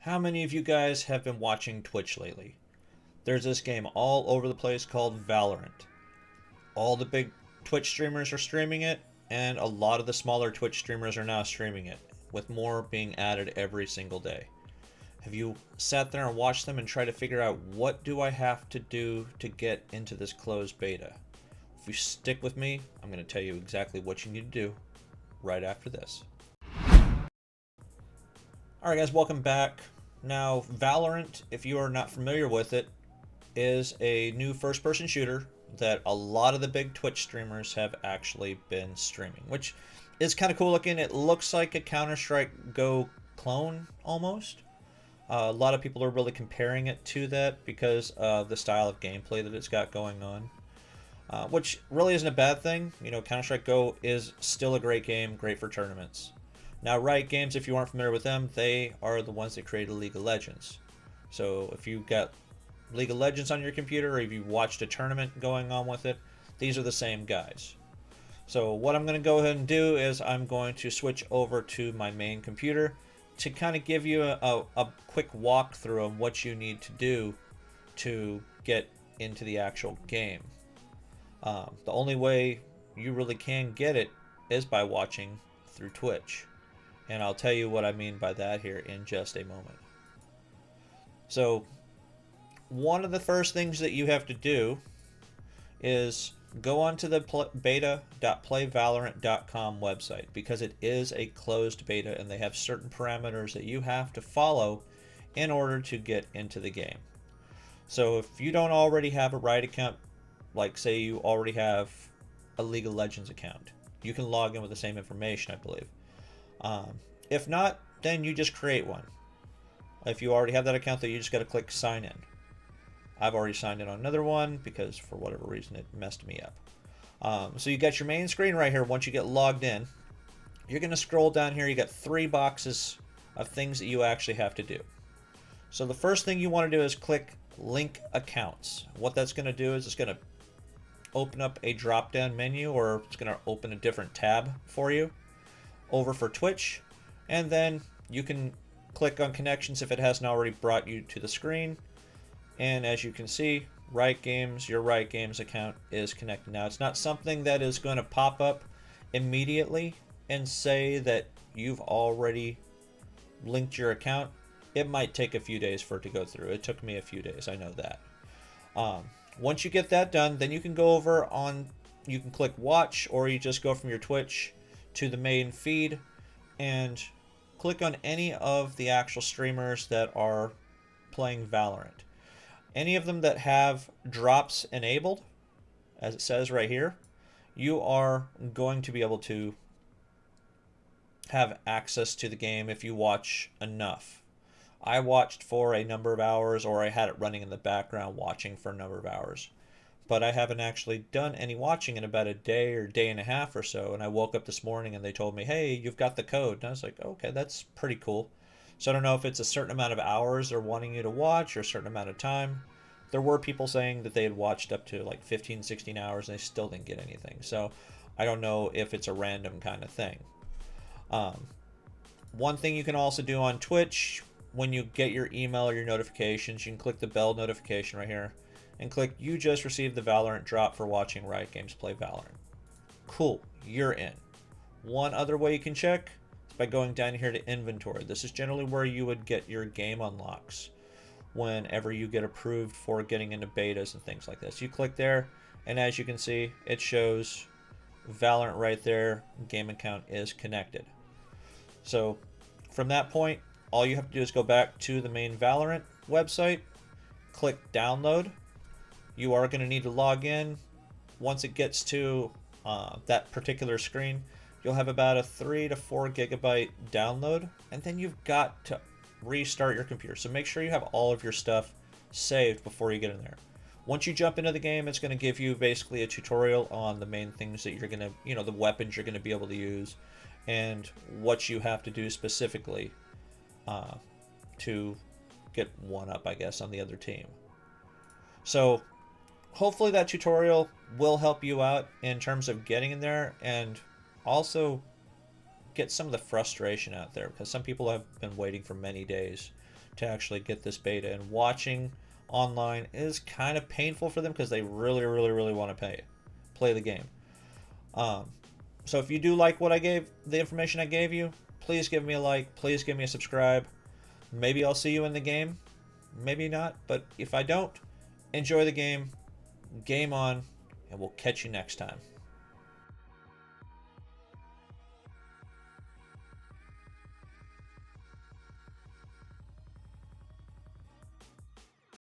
How many of you guys have been watching Twitch lately? There's this game all over the place called Valorant. All the big Twitch streamers are streaming it, and a lot of the smaller Twitch streamers are now streaming it, with more being added every single day. Have you sat there and watched them and tried to figure out what do I have to do to get into this closed beta? If you stick with me, I'm going to tell you exactly what you need to do right after this. Alright guys, welcome back. Now, Valorant, if you are not familiar with it, is a new first-person shooter that a lot of the big Twitch streamers have actually been streaming, which is kind of cool looking. It looks like a Counter-Strike Go clone, almost. A lot of people are really comparing it to that because of the style of gameplay that it's got going on. Which really isn't a bad thing. You know, Counter-Strike Go is still a great game, great for tournaments. Now, Riot Games, if you aren't familiar with them, they are the ones that created League of Legends. So if you've got League of Legends on your computer, or if you watched a tournament going on with it, these are the same guys. So what I'm going to go ahead and do is I'm going to switch over to my main computer to kind of give you a quick walkthrough of what you need to do to get into the actual game. The only way you really can get it is by watching through Twitch. And I'll tell you what I mean by that here in just a moment. So, one of the first things that you have to do is go onto the beta.playvalorant.com website, because it is a closed beta and they have certain parameters that you have to follow in order to get into the game. So if you don't already have a Riot account, like say you already have a League of Legends account, you can log in with the same information, I believe. If not, then you just create one. If you already have that account, then you just got to click sign in. I've already signed in on another one because for whatever reason it messed me up. So you got your main screen right here. Once you get logged in, you're going to scroll down here. You got 3 boxes of things that you actually have to do. So the first thing you want to do is click link accounts. What that's going to do is it's going to open up a drop down menu, or it's going to open a different tab for you over for Twitch, and then you can click on connections if it hasn't already brought you to the screen. And as you can see, Riot Games, your Riot Games account is connected. Now, it's not something that is going to pop up immediately and say that you've already linked your account. It might take a few days for it to go through. It took me a few days, I know that. Once you get that done, then you can go over on, you can click watch, or you just go from your Twitch to the main feed and click on any of the actual streamers that are playing Valorant. Any of them that have drops enabled, as it says right here, you are going to be able to have access to the game if you watch enough. I watched for a number of hours, or I had it running in the background watching for a number of hours. But I haven't actually done any watching in about a day or day and a half or so. And I woke up this morning and they told me, hey, you've got the code. And I was like, okay, that's pretty cool. So I don't know if it's a certain amount of hours they're wanting you to watch or a certain amount of time. There were people saying that they had watched up to like 15, 16 hours and they still didn't get anything. So I don't know if it's a random kind of thing. One thing you can also do on Twitch, when you get your email or your notifications, you can click the bell notification right here and click you just received the Valorant drop for watching Riot Games play Valorant. Cool, you're in. One other way you can check is by going down here to inventory. This is generally where you would get your game unlocks whenever you get approved for getting into betas and things like this. You click there, and as you can see, it shows Valorant right there. Game account is connected. So from that point, all you have to do is go back to the main Valorant website, click download. You are going to need to log in. Once it gets to that particular screen, you'll have about a 3 to 4 gigabyte download, and then you've got to restart your computer. So make sure you have all of your stuff saved before you get in there. Once you jump into the game, it's going to give you basically a tutorial on the main things that you're going to, you know, the weapons you're going to be able to use and what you have to do specifically to get one up, I guess, on the other team. So hopefully that tutorial will help you out in terms of getting in there, and also get some of the frustration out there, because some people have been waiting for many days to actually get this beta, and watching online is kind of painful for them because they really, really, really want to play the game. So if you do like the information I gave you, please give me a like, please give me a subscribe. Maybe I'll see you in the game, maybe not, but if I don't, enjoy the game, game on, and we'll catch you next time.